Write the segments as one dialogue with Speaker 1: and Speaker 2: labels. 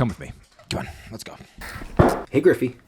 Speaker 1: Come with me. Come on, let's go. Hey, Griffey.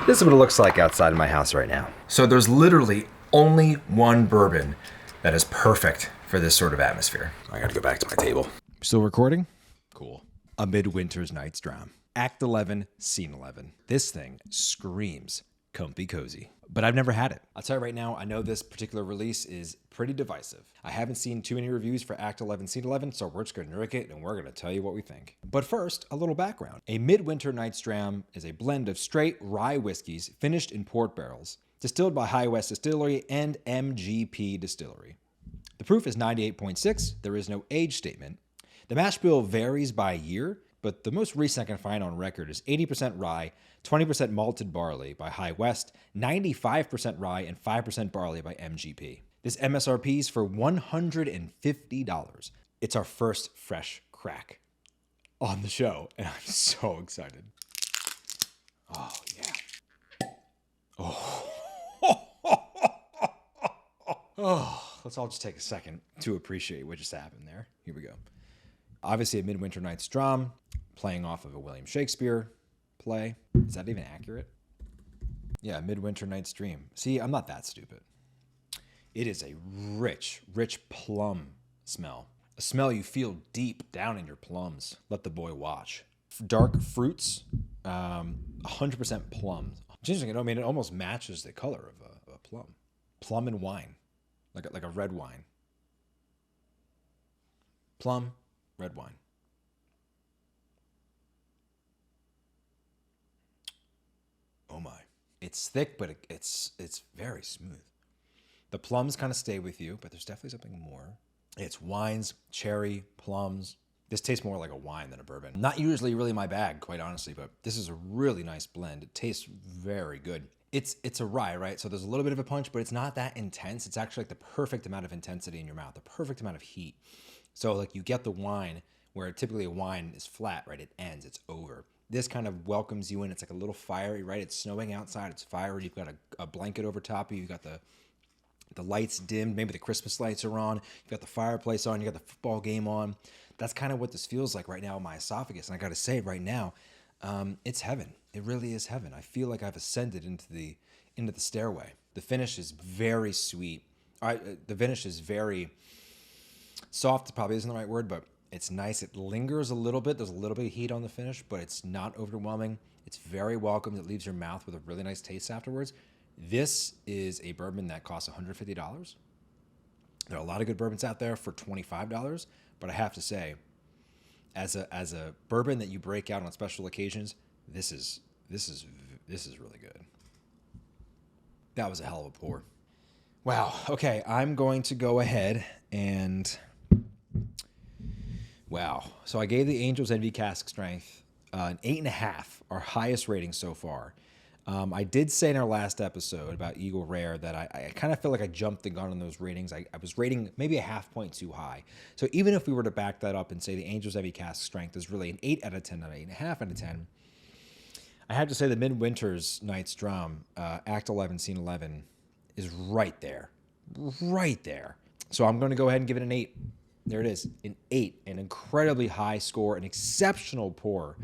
Speaker 1: This is what it looks like outside of my house right now. So there's literally only one bourbon that is perfect for this sort of atmosphere. I gotta go back to my table. Still recording? Cool. A Midwinter Nights Dram. Act 11, Scene 11. This thing screams comfy cozy. But I've never had it. I'll tell you right now, I know this particular release is pretty divisive. I haven't seen too many reviews for Act 11, Scene 11, so we're just gonna drink it and we're gonna tell you what we think. But first, a little background. A Midwinter Nights Dram is a blend of straight rye whiskeys finished in port barrels, distilled by High West Distillery and MGP Distillery. The proof is 98.6. There is no age statement. The mash bill varies by year, but the most recent I can find on record is 80% rye, 20% malted barley by High West, 95% rye, and 5% barley by MGP. This MSRP is for $150. It's our first fresh crack on the show, and I'm so excited. Oh, yeah. Oh. Oh, let's all just take a second to appreciate what just happened there. Here we go. Obviously, a Midwinter Nights Dram, playing off of a William Shakespeare play. Is that even accurate? Yeah, Midwinter Night's Dream. See, I'm not that stupid. It is a rich, rich plum smell. A smell you feel deep down in your plums. Let the boy watch. Dark fruits, 100% plums. It's interesting, I mean, it almost matches the color of a plum. Plum and wine, like a red wine. Plum, red wine. Oh my. It's thick, but it's very smooth. The plums kind of stay with you, but there's definitely something more. It's wines, cherry, plums. This tastes more like a wine than a bourbon. Not usually really my bag, quite honestly, but this is a really nice blend. It tastes very good. It's a rye, right? So there's a little bit of a punch, but it's not that intense. It's actually like the perfect amount of intensity in your mouth, the perfect amount of heat. So like you get the wine where typically a wine is flat, right? It ends, it's over. This kind of welcomes you in. It's like a little fiery, right? It's snowing outside, it's fiery. You've got a blanket over top of you. You've got the lights dimmed. Maybe the Christmas lights are on. You've got the fireplace on. You got the football game on. That's kind of what this feels like right now in my esophagus. And I got to say right now, it's heaven. It really is heaven. I feel like I've ascended into the stairway. The finish is very sweet. The finish is very soft. Probably isn't the right word, but it's nice. It lingers a little bit. There's a little bit of heat on the finish, but it's not overwhelming. It's very welcome. It leaves your mouth with a really nice taste afterwards. This is a bourbon that costs $150. There are a lot of good bourbons out there for $25, but I have to say, as a bourbon that you break out on special occasions, this is really good. That was a hell of a pour. Wow. Okay, I'm going to go ahead and wow. So I gave the Angel's Envy cask strength an 8.5, our highest rating so far. I did say in our last episode about Eagle Rare that I kind of feel like I jumped the gun on those ratings. I was rating maybe a half point too high. So even if we were to back that up and say the Angel's Envy cask strength is really an 8 out of 10, not an 8.5 out of 10, I have to say the Midwinter's Nights Dram, Act 11, Scene 11, is right there. Right there. So I'm going to go ahead and give it an 8. There it is, an 8, an incredibly high score, an exceptional pour.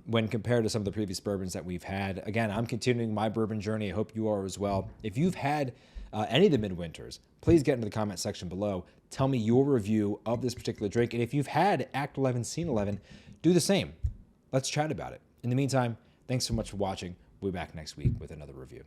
Speaker 1: When compared to some of the previous bourbons that we've had. Again, I'm continuing my bourbon journey. I hope you are as well. If you've had any of the Midwinters, please get into the comment section below. Tell me your review of this particular drink. And if you've had Act 11, Scene 11, do the same. Let's chat about it. In the meantime, thanks so much for watching. We'll be back next week with another review.